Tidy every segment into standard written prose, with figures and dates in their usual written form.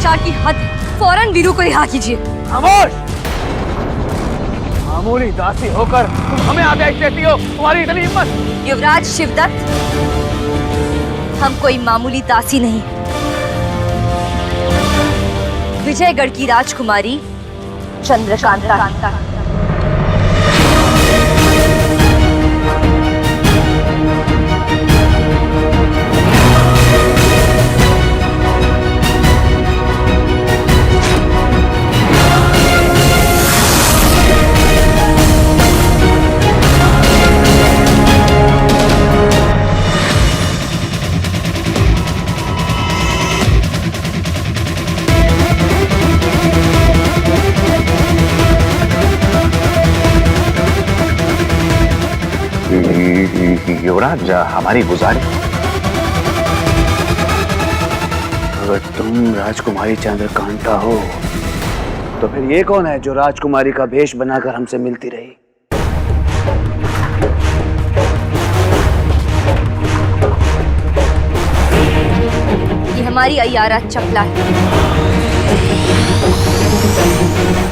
अत्याचार की हद है। फौरन वीरू को रिहा कीजिए। खामोश! मामूली दासी होकर तुम हमें आदेश देती हो? तुम्हारी इतनी हिम्मत? युवराज शिवदत्त, हम कोई मामूली दासी नहीं, विजयगढ़ की राजकुमारी चंद्रकांता। युवराज, हमारी गुजारिश, अगर तुम राजकुमारी चंद्रकांता हो तो फिर ये कौन है जो राजकुमारी का भेष बनाकर हमसे मिलती रही? ये हमारी अय्यारा चपला है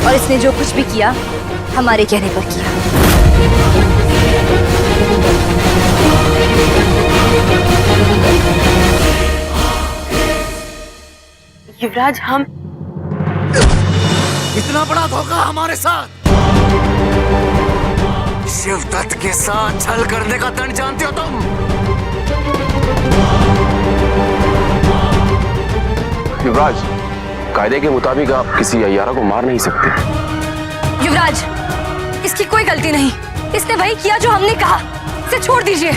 और इसने जो कुछ भी किया हमारे कहने पर किया। युवराज, हम इतना बड़ा धोखा हमारे साथ? शिवदत्त के साथ छल करने का दंड जानते हो तुम? युवराज, कायदे के मुताबिक आप किसी अय्यारा को मार नहीं सकते। युवराज, इसकी कोई गलती नहीं, इसने वही किया जो हमने कहा। इसे छोड़ दीजिए।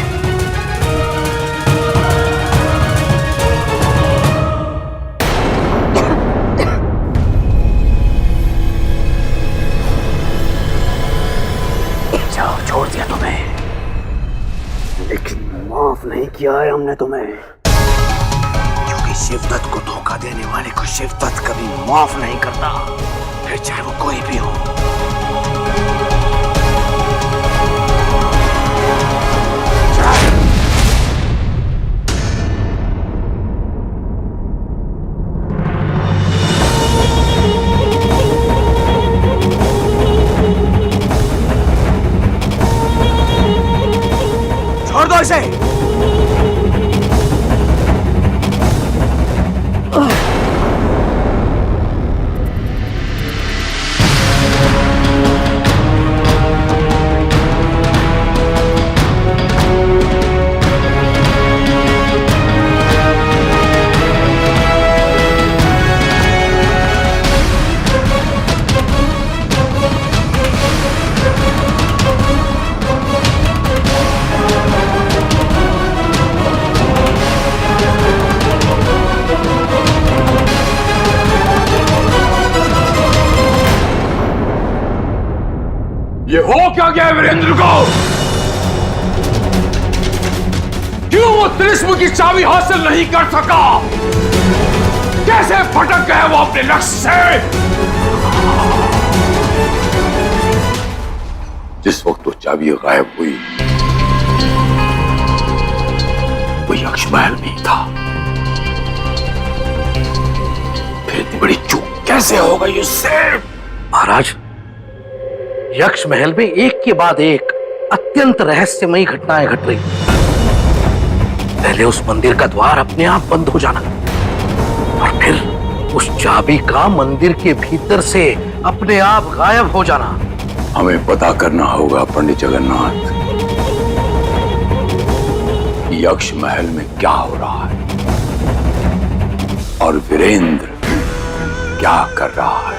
जाओ, छोड़ दिया तुम्हें, लेकिन माफ नहीं किया है हमने तुम्हें, क्योंकि शिवदत्त को धोखा देने वाले को शिवदत्त कभी माफ नहीं करता, फिर चाहे वो कोई भी हो। छोड़ दो इसे। ये हो क्या गया वीरेंद्र को? क्यों वो त्रिशूल की चाबी हासिल नहीं कर सका? कैसे भटक गए वो अपने लक्ष्य से? जिस वक्त वो चाबी गायब हुई वो यक्ष महल में ही था। फिर इतनी बड़ी चूक कैसे हो गई उससे? महाराज, यक्ष महल में एक के बाद एक अत्यंत रहस्यमयी घटनाएं घट रही। पहले उस मंदिर का द्वार अपने आप बंद हो जाना और फिर उस चाबी का मंदिर के भीतर से अपने आप गायब हो जाना। हमें पता करना होगा पंडित जगन्नाथ, यक्ष महल में क्या हो रहा है और वीरेंद्र क्या कर रहा है।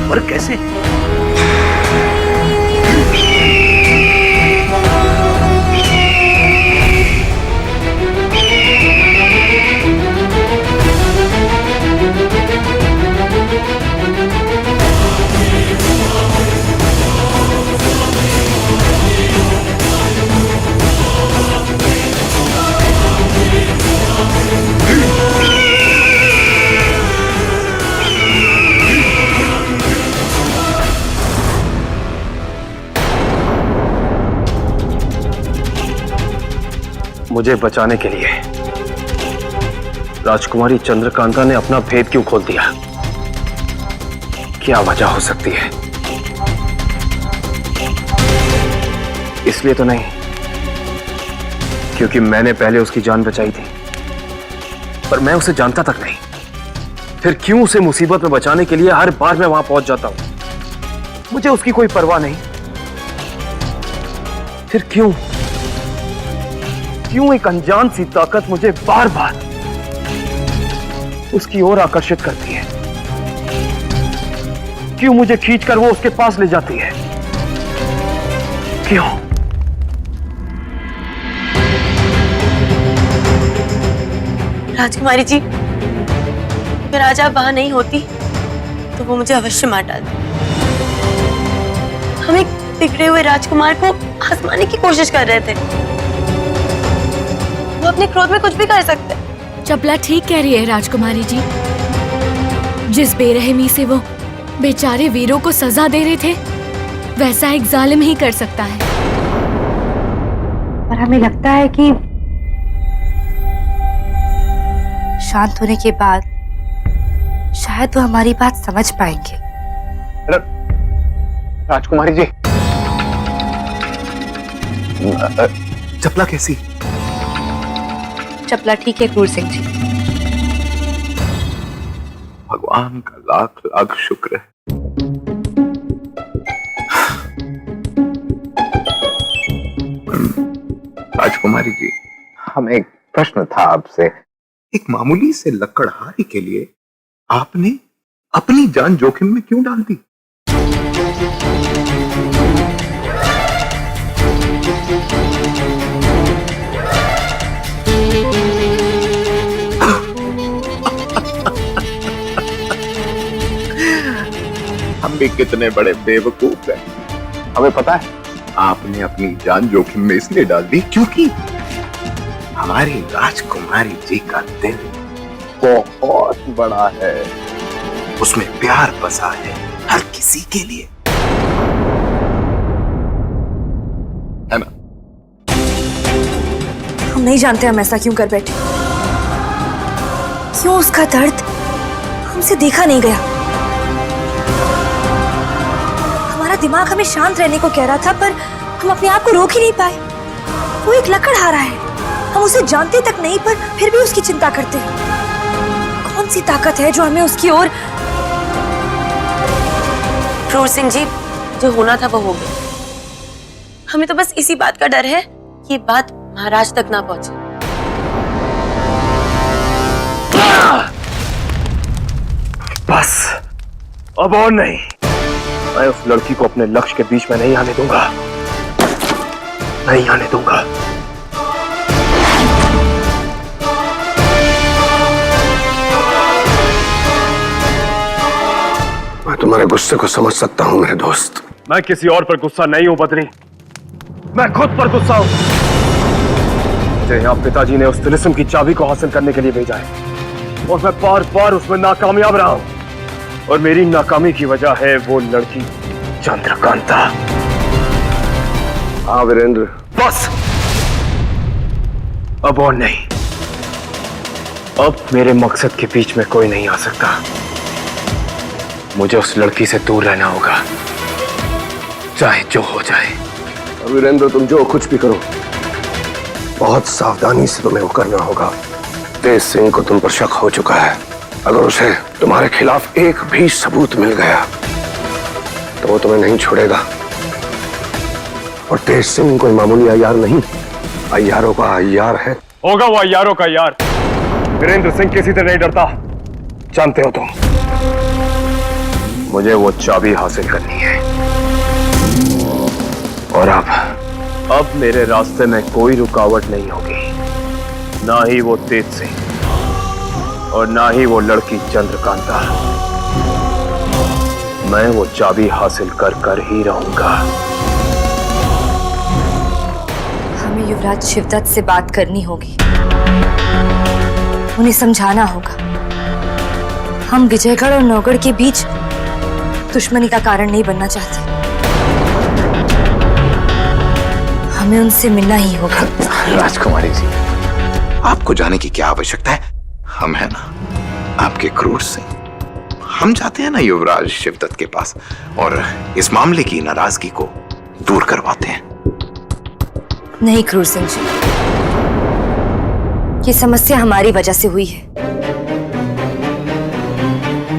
पर कैसे? मुझे बचाने के लिए राजकुमारी चंद्रकांता ने अपना भेद क्यों खोल दिया? क्या वजह हो सकती है? इसलिए तो नहीं क्योंकि मैंने पहले उसकी जान बचाई थी, पर मैं उसे जानता तक नहीं। फिर क्यों उसे मुसीबत में बचाने के लिए हर बार मैं वहां पहुंच जाता हूं? मुझे उसकी कोई परवाह नहीं। फिर क्यों एक अनजान सी ताकत मुझे बार बार उसकी ओर आकर्षित करती है? क्यों मुझे खींचकर वो उसके पास ले जाती है? क्यों? राजकुमारी जी, अगर आज आप वहां नहीं होती तो वो मुझे अवश्य मार डालती। हम एक बिगड़े हुए राजकुमार को आजमाने की कोशिश कर रहे थे। वो अपने क्रोध में कुछ भी कर सकते। चपला ठीक कह रही है राजकुमारी जी। जिस बेरहमी से वो बेचारे वीरों को सजा दे रहे थे, वैसा एक जालिम ही कर सकता है। और हमें लगता है कि शांत होने के बाद शायद वो हमारी बात समझ पाएंगे। राजकुमारी जी, चपला कैसी? चपला ठीक है क्रूर सिंह जी। भगवान का लाख लाख शुक्र है। राजकुमारी जी, हमें एक प्रश्न था आपसे। एक मामूली से लकड़हारे के लिए आपने अपनी जान जोखिम में क्यों डाल दी? हम भी कितने बड़े बेवकूफ हैं। हमें पता है आपने अपनी जान जोखिम में इसलिए डाल दी क्योंकि हमारी राजकुमारी जी का दिल बहुत बड़ा है, उसमें प्यार बसा है हर किसी के लिए, है ना? हम नहीं जानते हम ऐसा क्यों कर बैठे। क्यों उसका दर्द हमसे देखा नहीं गया। हमारा दिमाग हमें शांत रहने को कह रहा था, पर हम अपने आप को रोक ही नहीं पाए। वो एक लकड़हारा है, हम उसे जानते तक नहीं, पर फिर भी उसकी चिंता करते हैं। कौन सी ताकत है जो हमें उसकी ओर। क्रूर सिंह जी, जो होना था वो हो गया। हमें तो बस इसी बात का डर है कि ये बात महाराज तक ना पहुंचे। बस अब और नहीं। मैं उस लड़की को अपने लक्ष्य के बीच में नहीं आने दूंगा, नहीं आने दूंगा। मैं तुम्हारे गुस्से को समझ सकता हूं मेरे दोस्त। मैं किसी और पर गुस्सा नहीं हूं बद्री, मैं खुद पर गुस्सा हूं। मुझे यहाँ पिताजी ने उस तिलिस्म की चाबी को हासिल करने के लिए भेजा है और मैं बार बार उसमें नाकामयाब रहा हूं, और मेरी नाकामी की वजह है वो लड़की चंद्रकांता। हाँ वीरेंद्र, बस अब और नहीं। अब मेरे मकसद के बीच में कोई नहीं आ सकता। मुझे उस लड़की से दूर रहना होगा, चाहे जो हो जाए। वीरेंद्र, तुम जो कुछ भी करो बहुत सावधानी से तुम्हें वो करना होगा। तेज सिंह को तुम पर शक हो चुका है। अगर उसे तुम्हारे खिलाफ एक भी सबूत मिल गया तो वो तुम्हें नहीं छोड़ेगा। और तेज सिंह कोई मामूली अय्यार नहीं, अय्यारों का अय्यार है। होगा वो अय्यारों का यार। वीरेंद्र सिंह किसी से नहीं डरता, जानते हो तुम। मुझे वो चाबी हासिल करनी है, और अब मेरे रास्ते में कोई रुकावट नहीं होगी, ना ही वो तेज सिंह और ना ही वो लड़की चंद्रकांता। मैं वो चाबी हासिल कर ही रहूंगा। हमें युवराज शिवदत्त से बात करनी होगी, उन्हें समझाना होगा। हम विजयगढ़ और नौगढ़ के बीच दुश्मनी का कारण नहीं बनना चाहते। हमें उनसे मिलना ही होगा। राजकुमारी जी, आपको जाने की क्या आवश्यकता है? हम है ना आपके क्रूर सिंह, हम जाते हैं ना युवराज शिवदत्त के पास और इस मामले की नाराजगी को दूर करवाते हैं। नहीं क्रूर सिंह जी, ये समस्या हमारी वजह से हुई है,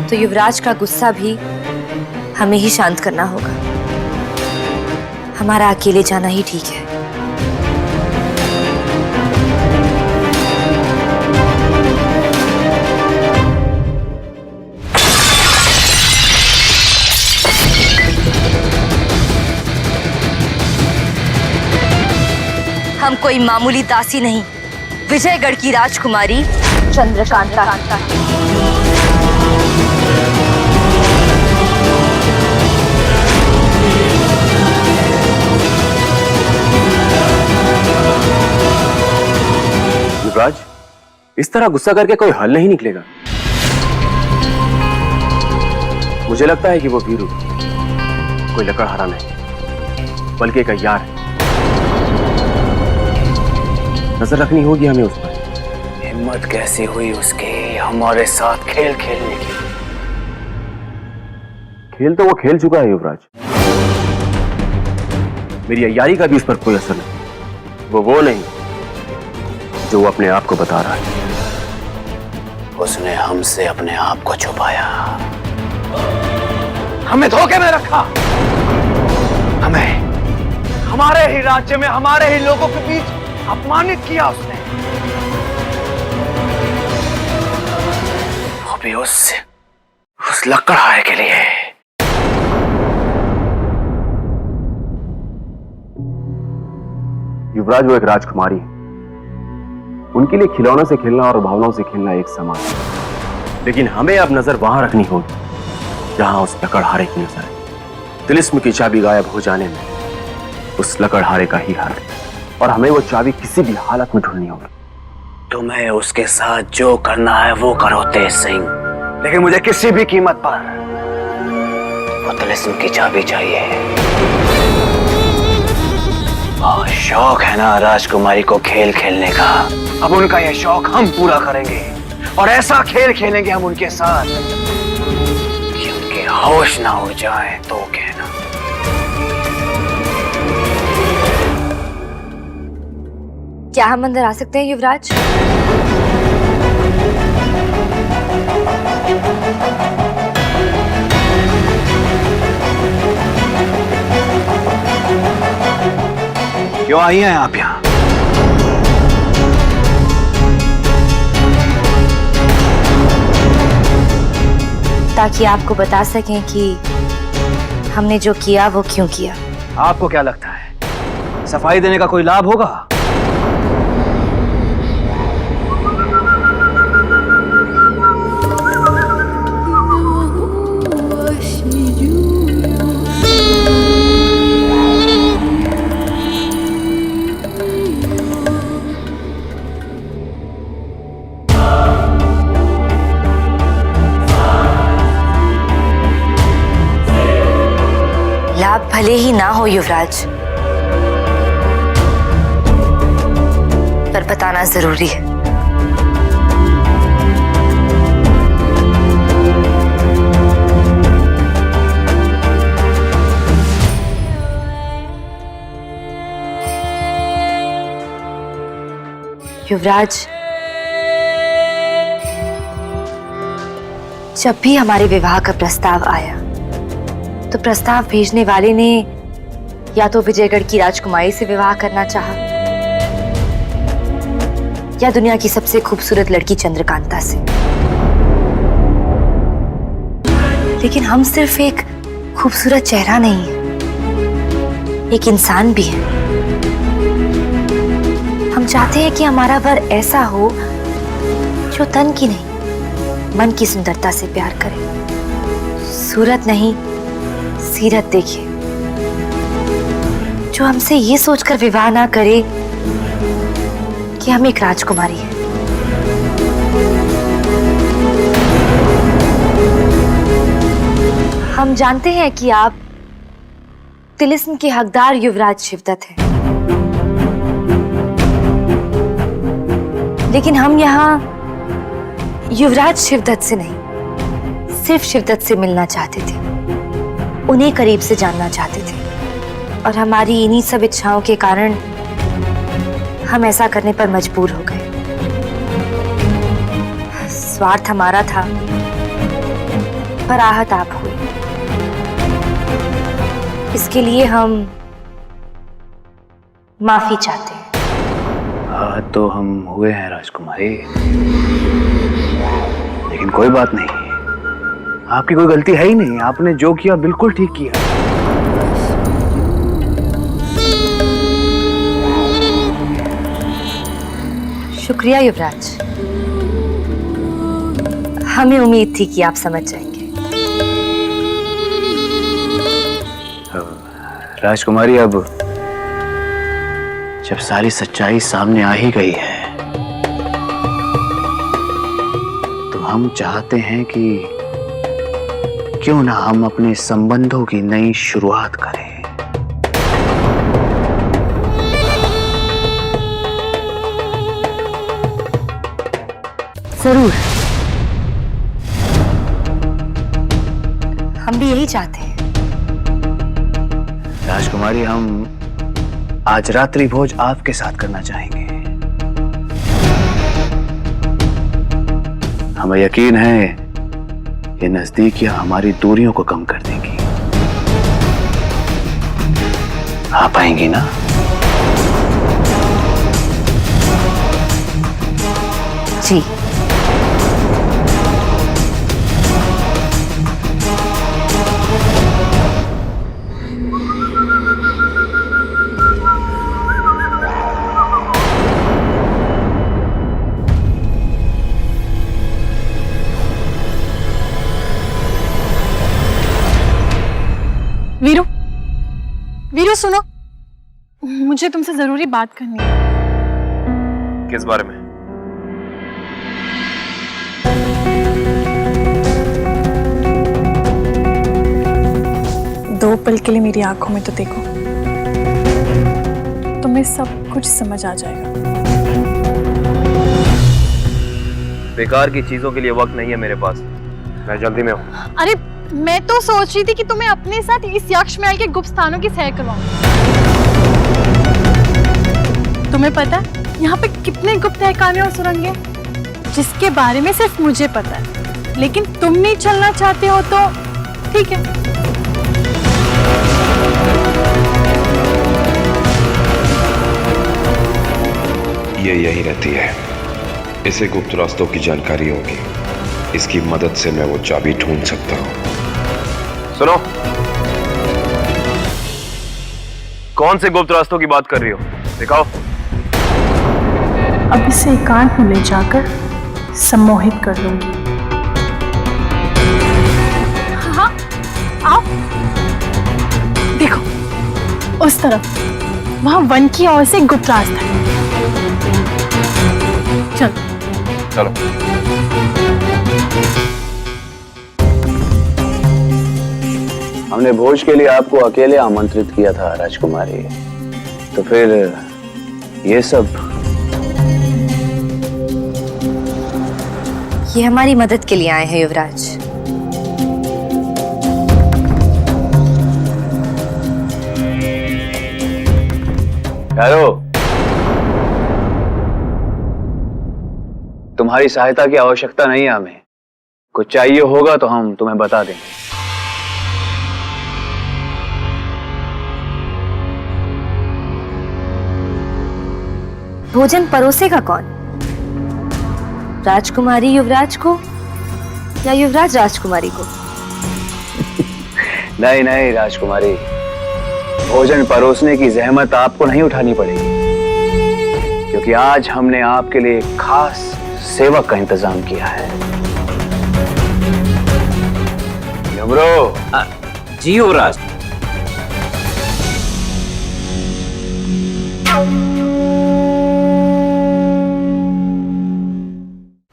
तो युवराज का गुस्सा भी हमें ही शांत करना होगा। हमारा अकेले जाना ही ठीक है। हम कोई मामूली दासी नहीं, विजयगढ़ की राजकुमारी चंद्रकांता। युवराज, इस तरह गुस्सा करके कोई हल नहीं निकलेगा। मुझे लगता है कि वो वीरू कोई लकड़हारा नहीं बल्कि एक अय्यार है। नजर रखनी होगी हमें उस पर। हिम्मत कैसी हुई उसकी हमारे साथ खेल खेलने की? खेल तो वो खेल चुका है युवराज, मेरी अय्यारी का भी इस पर कोई असर नहीं। वो नहीं जो वो अपने आप को बता रहा है। उसने हमसे अपने आप को छुपाया, हमें धोखे में रखा, हमें हमारे ही राज्य में हमारे ही लोगों के बीच अपमानित किया उसने। वो भी उस लकड़हारे के लिए। युवराज वो एक राजकुमारी है, उनके लिए खिलौनों से खेलना और भावनाओं से खेलना एक समान है। लेकिन हमें अब नजर वहां रखनी होगी जहां उस लकड़हारे की नजर है। तिलिस्म की चाबी गायब हो जाने में उस लकड़हारे का ही हाथ है और हमें वो चाबी किसी भी हालत में ढूंढनी होगी। तुम्हें उसके साथ जो करना है वो करो तेज सिंह, लेकिन मुझे किसी भी कीमत पर वो तिलिस्म की चाबी चाहिए। और शौक है ना राजकुमारी को खेल खेलने का, अब उनका ये शौक हम पूरा करेंगे और ऐसा खेल खेलेंगे हम उनके साथ कि उनके होश ना हो जाए तो कहना। क्या हम अंदर आ सकते हैं युवराज? क्यों आई हैं आप यहाँ? ताकि आपको बता सकें कि हमने जो किया वो क्यों किया। आपको क्या लगता है सफाई देने का कोई लाभ होगा? लाभ भले ही ना हो युवराज, पर बताना जरूरी है। युवराज, जब भी हमारे विवाह का प्रस्ताव आया तो प्रस्ताव भेजने वाले ने या तो विजयगढ़ की राजकुमारी से विवाह करना चाहा या दुनिया की सबसे खूबसूरत लड़की चंद्रकांता से। लेकिन हम सिर्फ एक खूबसूरत चेहरा नहीं है, एक इंसान भी है। हम चाहते हैं कि हमारा वर ऐसा हो जो तन की नहीं मन की सुंदरता से प्यार करे, सूरत नहीं सीरत देखे, जो हमसे ये सोचकर विवाह ना करे कि हम एक राजकुमारी है। हम जानते हैं कि आप तिलिस्म के हकदार युवराज शिवदत्त हैं, लेकिन हम यहाँ युवराज शिवदत्त से नहीं, सिर्फ शिवदत्त से मिलना चाहते थे, उन्हें करीब से जानना चाहते थे, और हमारी इन्हीं सब इच्छाओं के कारण हम ऐसा करने पर मजबूर हो गए। स्वार्थ हमारा था, पर आहत आप हुई। इसके लिए हम माफी चाहते हैं। हाँ तो हम हुए हैं राजकुमारी, लेकिन कोई बात नहीं, आपकी कोई गलती है ही नहीं। आपने जो किया बिल्कुल ठीक किया। शुक्रिया युवराज, हमें उम्मीद थी कि आप समझ जाएंगे। राजकुमारी, अब जब सारी सच्चाई सामने आ ही गई है, तो हम चाहते हैं कि क्यों ना हम अपने संबंधों की नई शुरुआत करें। जरूर, हम भी यही चाहते हैं। राजकुमारी, हम आज रात्रि भोज आपके साथ करना चाहेंगे। हमें यकीन है ये नजदीकियां हमारी दूरियों को कम कर देंगी। आप आएंगी ना? जी। वीरू, वीरू सुनो, मुझे तुमसे जरूरी बात करनी है। किस बारे में? दो पल के लिए मेरी आंखों में तो देखो, तुम्हें सब कुछ समझ आ जाएगा। बेकार की चीजों के लिए वक्त नहीं है मेरे पास, मैं जल्दी में हूँ। अरे मैं तो सोच रही थी कि तुम्हें अपने साथ इस यक्ष महल के गुप्त स्थानों की सैर करवाऊं। तुम्हें पता है यहाँ पे कितने गुप्त तहखाने और सुरंगें, जिसके बारे में सिर्फ मुझे पता है, लेकिन तुम नहीं चलना चाहते हो तो ठीक है। ये यही रहती है, इसे गुप्त रास्तों की जानकारी होगी, इसकी मदद से मैं वो चाबी ढूंढ सकता हूँ। सुनो, कौन से गुप्त रास्तों की बात कर रही हो? दिखाओ। अब इसे एकांत में ले जाकर सम्मोहित कर लूंगी। हाँ, आओ। देखो, उस तरफ, वहां वन की ओर से गुप्त रास्ता है। चलो। चलो। हमने भोज के लिए आपको अकेले आमंत्रित किया था राजकुमारी, तो फिर ये सब? ये हमारी मदद के लिए आए हैं युवराज। हेलो, तुम्हारी सहायता की आवश्यकता नहीं है हमें। कुछ चाहिए होगा तो हम तुम्हें बता देंगे। भोजन परोसेगा कौन? राजकुमारी युवराज को या युवराज राजकुमारी को? नहीं नहीं राजकुमारी, भोजन परोसने की जहमत आपको नहीं उठानी पड़ेगी, क्योंकि आज हमने आपके लिए एक खास सेवक का इंतजाम किया है। यमरो। जी युवराज।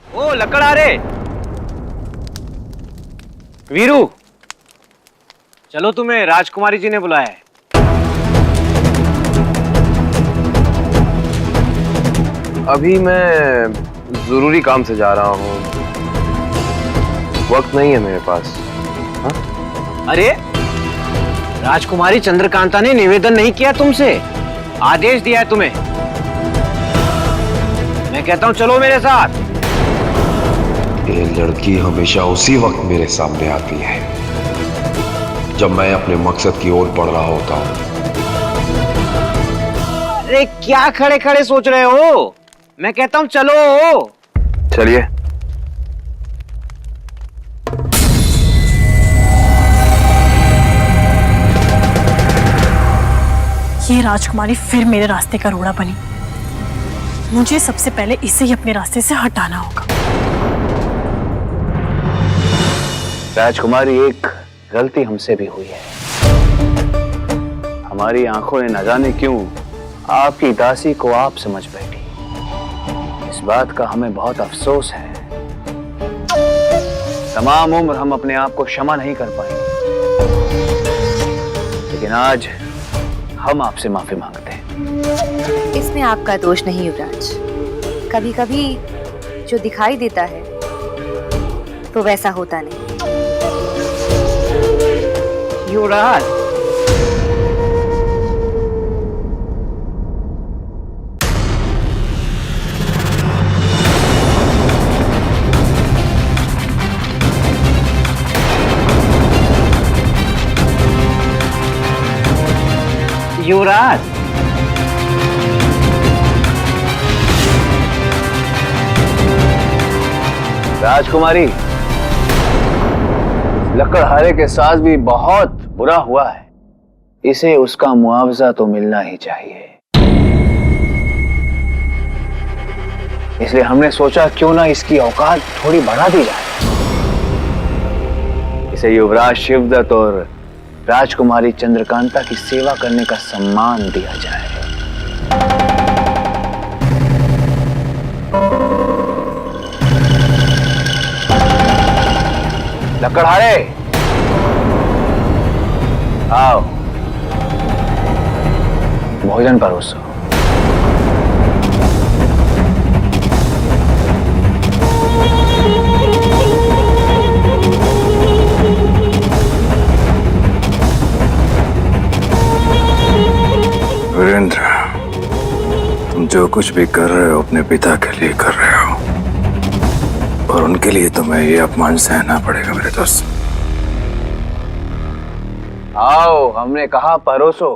ओ लकड़ आ रे। वीरू, चलो, तुम्हें राजकुमारी जी ने बुलाया है। अभी मैं जरूरी काम से जा रहा हूँ, वक्त नहीं है मेरे पास। अरे राजकुमारी चंद्रकांता ने निवेदन नहीं किया तुमसे, आदेश दिया है तुम्हें। मैं कहता हूं चलो मेरे साथ। ये लड़की हमेशा उसी वक्त मेरे सामने आती है जब मैं अपने मकसद की ओर बढ़ रहा होता हूं। अरे क्या खड़े खड़े सोच रहे हो? मैं कहता हूं चलो। चलिए। ये राजकुमारी फिर मेरे रास्ते का रोड़ा बनी। मुझे सबसे पहले इसे ही अपने रास्ते से हटाना होगा। राजकुमारी, एक गलती हमसे भी हुई है। हमारी आंखों ने न जाने क्यों आपकी दासी को आप समझ बैठी। इस बात का हमें बहुत अफसोस है। तमाम उम्र हम अपने आप को क्षमा नहीं कर पाएंगे, लेकिन आज हम आपसे माफी मांगते हैं। इसमें आपका दोष नहीं युवराज। कभी कभी जो दिखाई देता है तो वैसा होता नहीं। युवराज, युवराज, राजकुमारी, लकड़हारे के साथ भी बहुत बुरा हुआ है। इसे उसका मुआवजा तो मिलना ही चाहिए। इसलिए हमने सोचा क्यों ना इसकी औकात थोड़ी बढ़ा दी जाए। इसे युवराज शिवदत्त और राजकुमारी चंद्रकांता की सेवा करने का सम्मान दिया जाए। लकड़हारे, आओ, भोजन परोसो। वीरेंद्र, तुम जो कुछ भी कर रहे हो अपने पिता के लिए कर रहे हो, और उनके लिए तुम्हें ये अपमान सहना पड़ेगा मेरे दोस्त। आओ, हमने कहा परोसो।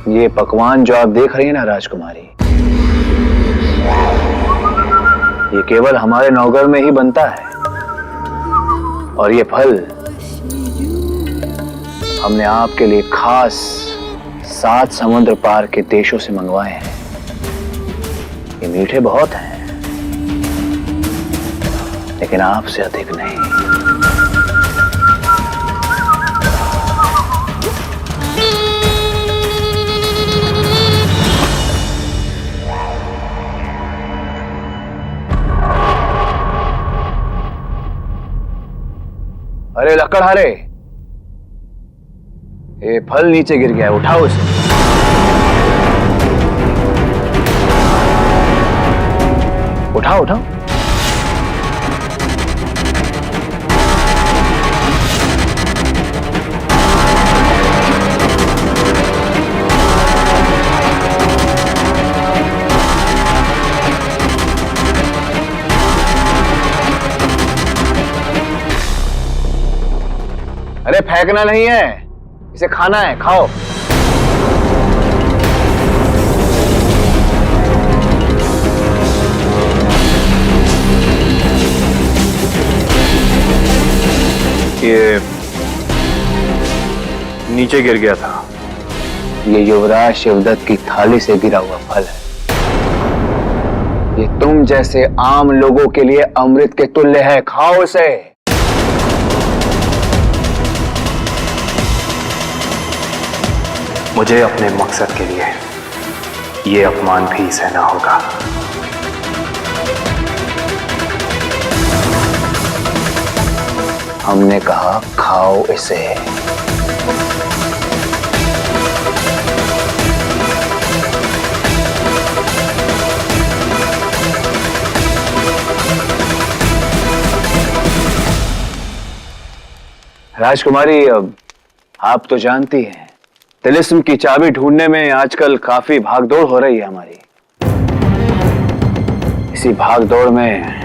ये पकवान जो आप देख रही हैं ना राजकुमारी, ये केवल हमारे नौगर में ही बनता है। और ये फल हमने आपके लिए खास 7 समुद्र पार के देशों से मंगवाए हैं। ये मीठे बहुत हैं, लेकिन आपसे अधिक नहीं। अरे लकड़हारे, ये फल नीचे गिर गया है, उठाओ इसे। उठाओ उठाओ। अरे फेंकना नहीं है, इसे खाना है, खाओ। ये नीचे गिर गया था। ये युवराज शिवदत्त की थाली से गिरा हुआ फल है। ये तुम जैसे आम लोगों के लिए अमृत के तुल्य है, खाओ इसे। मुझे अपने मकसद के लिए ये अपमान भी सहना होगा। हमने कहा खाओ इसे। राजकुमारी, अब आप तो जानती हैं, तिलिस्म की चाबी ढूंढने में आजकल काफी भागदौड़ हो रही है हमारी। इसी भागदौड़ में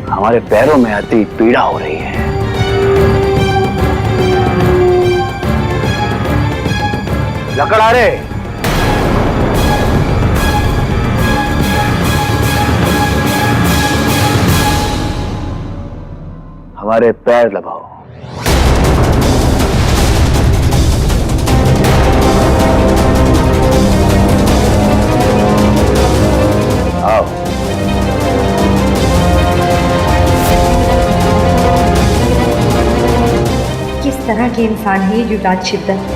हमारे पैरों में अति पीड़ा हो रही है। लकड़हारे, हमारे पैर दबाओ। आओ। किस तरह के इंसान है ये युवराज शिवदत्त?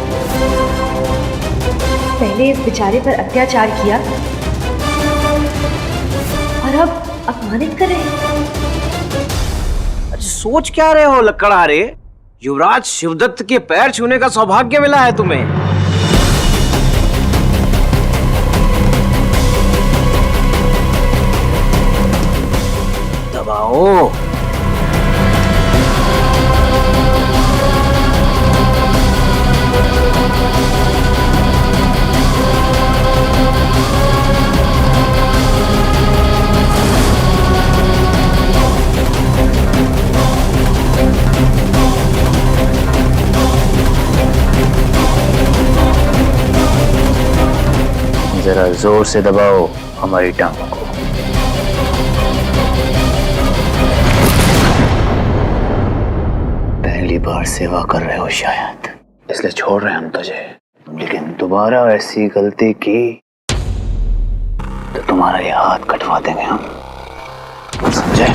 पहले इस बेचारे पर अत्याचार किया और अब अपमानित कर रहे हैं। सोच क्या रहे हो लकड़हारे? युवराज शिवदत्त के पैर छूने का सौभाग्य मिला है तुम्हें। दबाओ। जरा जोर से दबाओ हमारी टांगों को। पहली बार सेवा कर रहे हो शायद, इसलिए छोड़ रहे हैं हम तुझे, लेकिन दोबारा ऐसी गलती की तो तुम्हारा ये हाथ कटवा देंगे हम, समझे?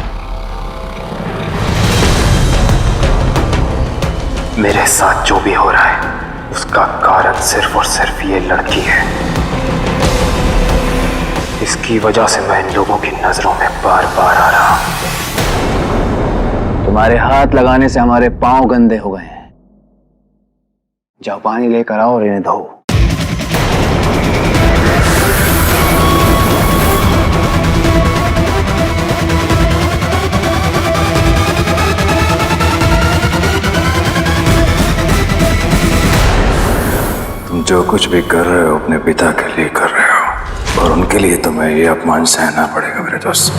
मेरे साथ जो भी हो रहा है उसका कारण सिर्फ और सिर्फ ये लड़की है। इसकी वजह से मैं इन लोगों की नजरों में बार बार आ रहा हूं। तुम्हारे हाथ लगाने से हमारे पांव गंदे हो गए हैं। जाओ पानी लेकर आओ और इन्हें धो। तुम जो कुछ भी कर रहे हो अपने पिता के लिए कर रहे हो, और उनके लिए तुम्हें ये अपमान सहना पड़ेगा मेरे दोस्त।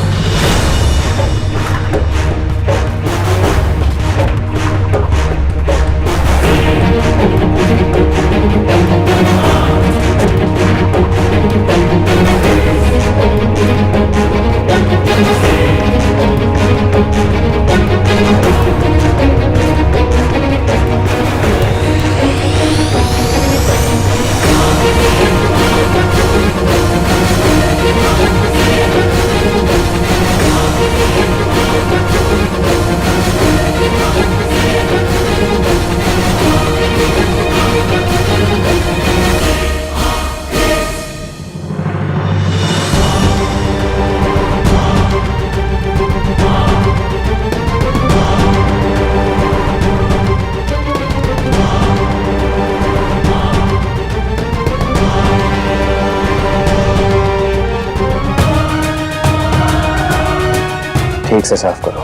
ठीक से साफ करो।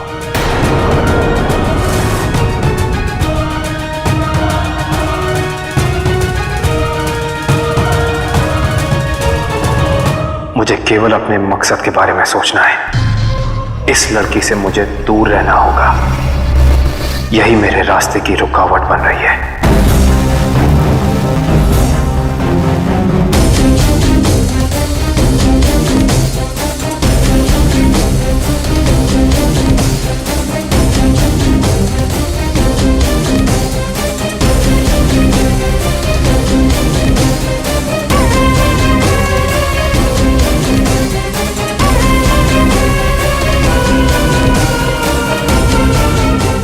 मुझे केवल अपने मकसद के बारे में सोचना है। इस लड़की से मुझे दूर रहना होगा। यही मेरे रास्ते की रुकावट बन रही है।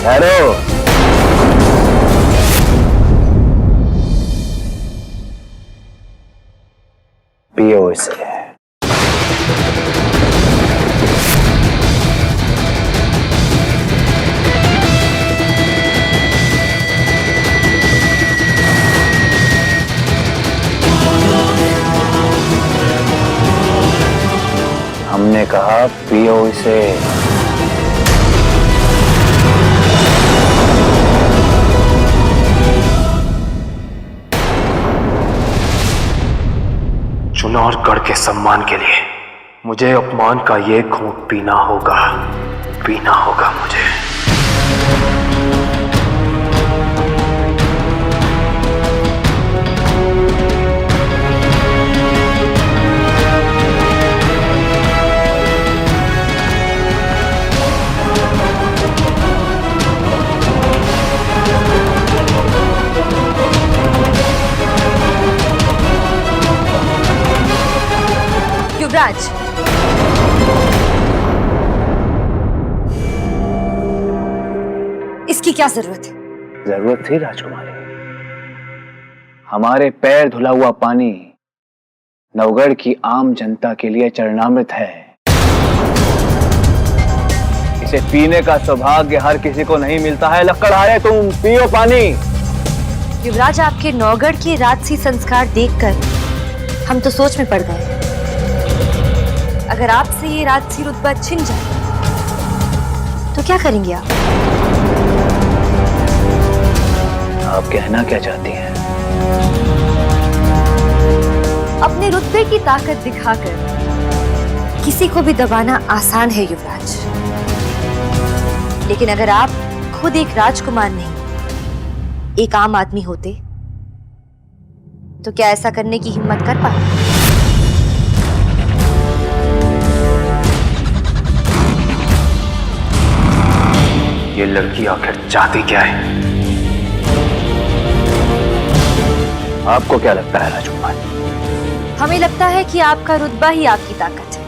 हेलो, पियो इसे। हमने कहा पियो इसे। चुनौरगढ़ के सम्मान के लिए मुझे अपमान का ये घूंट पीना होगा मुझे। युवराज, इसकी क्या जरूरत है? जरूरत थी राजकुमारी। हमारे पैर धुला हुआ पानी नवगढ़ की आम जनता के लिए चरणामृत है। इसे पीने का सौभाग्य हर किसी को नहीं मिलता है। लक्कड़हारे, तुम पियो पानी। युवराज, आपके नौगढ़ के राजसी संस्कार देखकर हम तो सोच में पड़ गए। अगर आपसे ये राजसी रुतबा छिन जाए तो क्या करेंगे आप? आप कहना क्या चाहती हैं? अपने रुतबे की ताकत दिखाकर किसी को भी दबाना आसान है युवराज, लेकिन अगर आप खुद एक राजकुमार नहीं, एक आम आदमी होते तो क्या ऐसा करने की हिम्मत कर पाते? ये लड़की आखिर चाहती क्या है? आपको क्या लगता है राजकुमार? हमें लगता है कि आपका रुतबा ही आपकी ताकत है।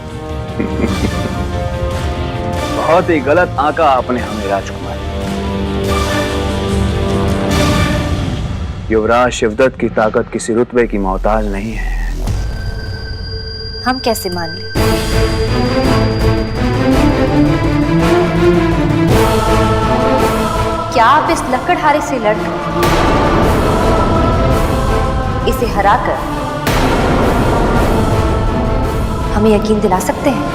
बहुत ही गलत आंका आपने हमें राजकुमार। युवराज शिवदत्त की ताकत किसी रुतबे की मोहताज नहीं है। हम कैसे मान लें? क्या आप इस लकड़हारे से लड़कर इसे हराकर हमें यकीन दिला सकते हैं?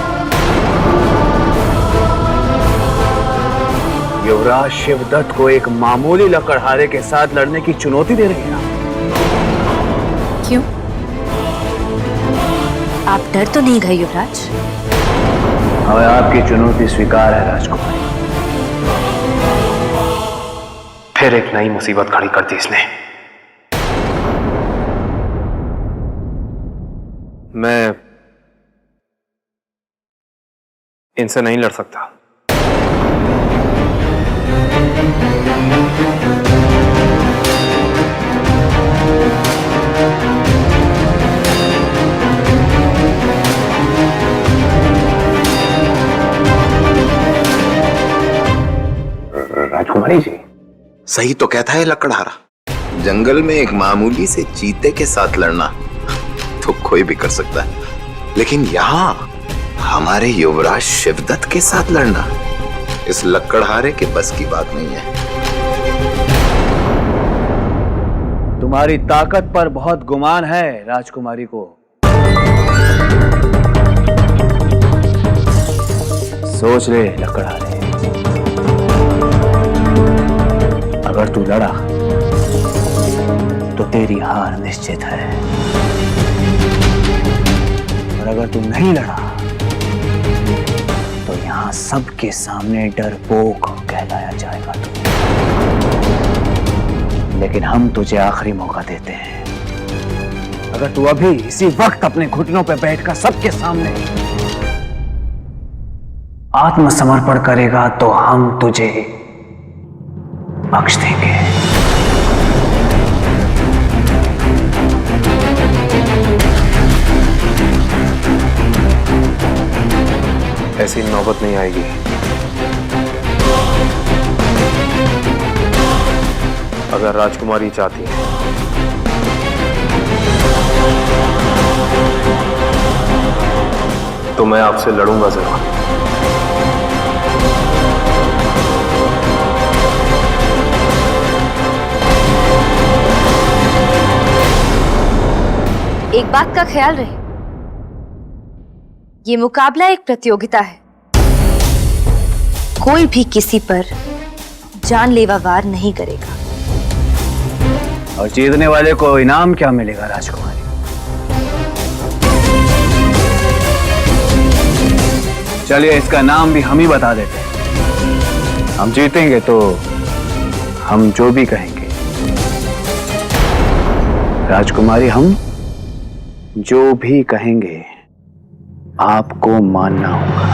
युवराज शिवदत्त को एक मामूली लकड़हारे के साथ लड़ने की चुनौती दे रही हैं आप? क्यों? आप डर तो नहीं गए युवराज? हमें आपकी चुनौती स्वीकार है राजकुमारी। फिर एक नई मुसीबत खड़ी कर दी इसने। मैं इनसे नहीं लड़ सकता। राजकुमारी जी, सही तो कहता है लकड़हारा। जंगल में एक मामूली से चीते के साथ लड़ना तो कोई भी कर सकता है, लेकिन यहाँ हमारे युवराज शिवदत्त के साथ लड़ना इस लकड़हारे के बस की बात नहीं है। तुम्हारी ताकत पर बहुत गुमान है राजकुमारी को। सोच ले लकड़हारे, अगर तू लड़ा तो तेरी हार निश्चित है, और अगर तू नहीं लड़ा तो यहाँ यहाँ सबके सामने डरपोक कहलाया जाएगा तू। लेकिन हम तुझे आखिरी मौका देते हैं। अगर तू अभी इसी वक्त अपने घुटनों पर बैठकर सबके सामने आत्मसमर्पण करेगा तो हम तुझे बख्श देंगे। ऐसी नौबत नहीं आएगी। अगर राजकुमारी चाहती है तो मैं आपसे लड़ूंगा जरूर। एक बात का ख्याल रहे, ये मुकाबला एक प्रतियोगिता है। कोई भी किसी पर जानलेवा वार नहीं करेगा। और जीतने वाले को इनाम क्या मिलेगा राजकुमारी? चलिए इसका नाम भी हम ही बता देते हैं। हम जीतेंगे तो हम जो भी कहेंगे, राजकुमारी, हम जो भी कहेंगे आपको मानना होगा।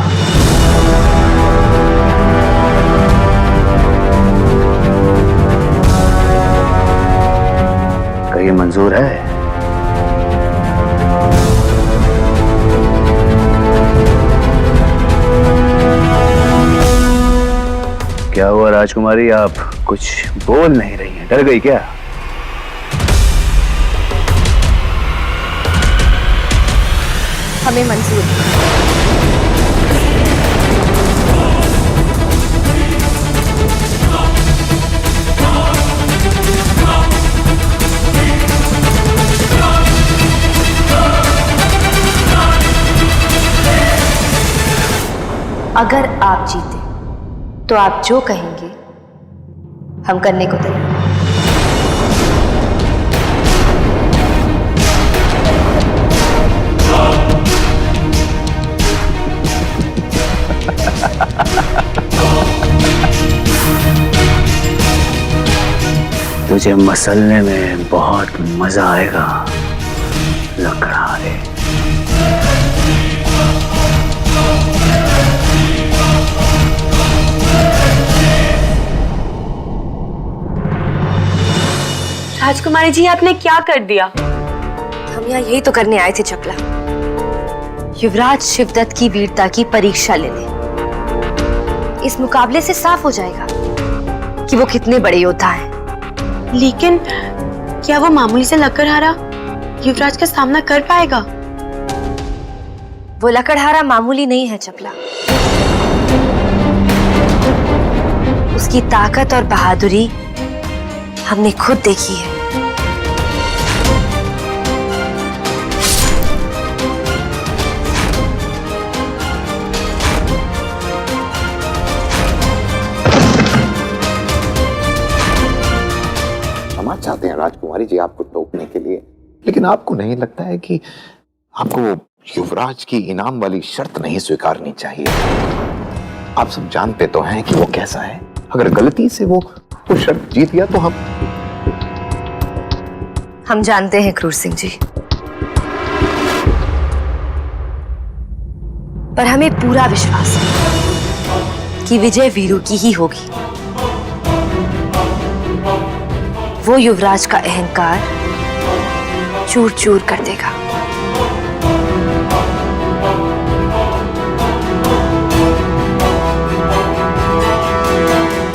क्या ये मंजूर है? क्या हुआ राजकुमारी, आप कुछ बोल नहीं रही हैं? डर गई क्या? हमें मंजूर है। अगर आप जीते तो आप जो कहेंगे हम करने को तैयार हैं। तुझे मसलने में बहुत मजा आएगा लकड़हारे। राजकुमारी जी, आपने क्या कर दिया? हम यहाँ यही तो करने आए थे चपला, युवराज शिवदत्त की वीरता की परीक्षा लेने। इस मुकाबले से साफ हो जाएगा कि वो कितने बड़े योद्धा हैं। लेकिन क्या वो मामूली से लकड़हारा युवराज का सामना कर पाएगा? वो लकड़हारा मामूली नहीं है चपला। उसकी ताकत और बहादुरी हमने खुद देखी है। क्षमा चाहते हैं राजकुमारी जी आपको टोकने के लिए, लेकिन आपको नहीं लगता है कि आपको युवराज की इनाम वाली शर्त नहीं स्वीकारनी चाहिए? आप सब जानते तो हैं कि वो कैसा है। अगर गलती से वो शर्त जीत गया तो हम जानते हैं क्रूर सिंह जी, पर हमें पूरा विश्वास है कि विजय वीरू की ही होगी। वो युवराज का अहंकार चूर चूर कर देगा।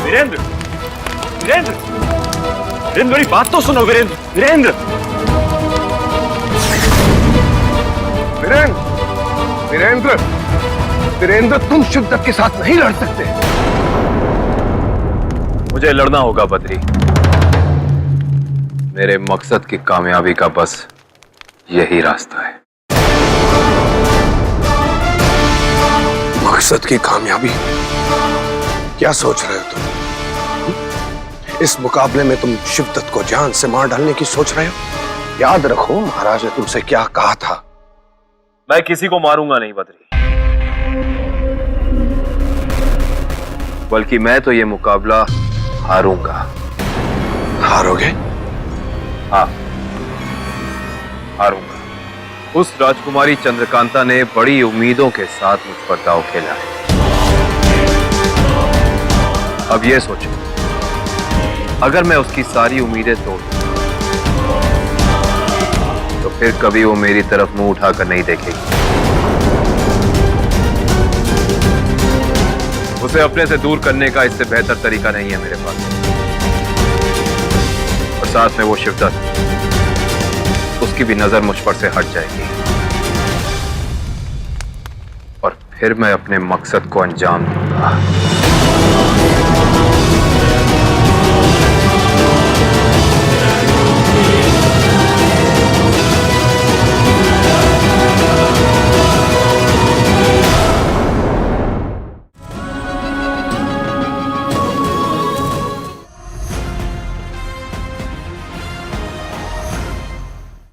वीरेंद्र, वीरेंद्र, वीरेंद्र, मेरी बात तो सुनो वीरेंद्र, वीरेंद्र, वीरेंद्र, वीरेंद्र, वीरेंद्र, तुम शिवदत्त के साथ नहीं लड़ सकते। मुझे लड़ना होगा बद्री। मेरे मकसद की कामयाबी का बस यही रास्ता है। मकसद की कामयाबी? क्या सोच रहे हो तुम? इस मुकाबले में तुम शिवदत्त को जान से मार डालने की सोच रहे हो? याद रखो महाराज ने तुमसे क्या कहा था। मैं किसी को मारूंगा नहीं बद्री। बल्कि मैं तो ये मुकाबला हारूंगा। हारोगे? हाँ, हारूंगा। उस राजकुमारी चंद्रकांता ने बड़ी उम्मीदों के साथ मुझ पर दांव खेला है। अब ये सोचो, अगर मैं उसकी सारी उम्मीदें तोड़ दूं, तो फिर कभी वो मेरी तरफ मुंह उठाकर नहीं देखेगी। उसे अपने से दूर करने का इससे बेहतर तरीका नहीं है मेरे पास। और साथ में वो शिवदत्त, उसकी भी नजर मुझ पर से हट जाएगी और फिर मैं अपने मकसद को अंजाम दूंगा।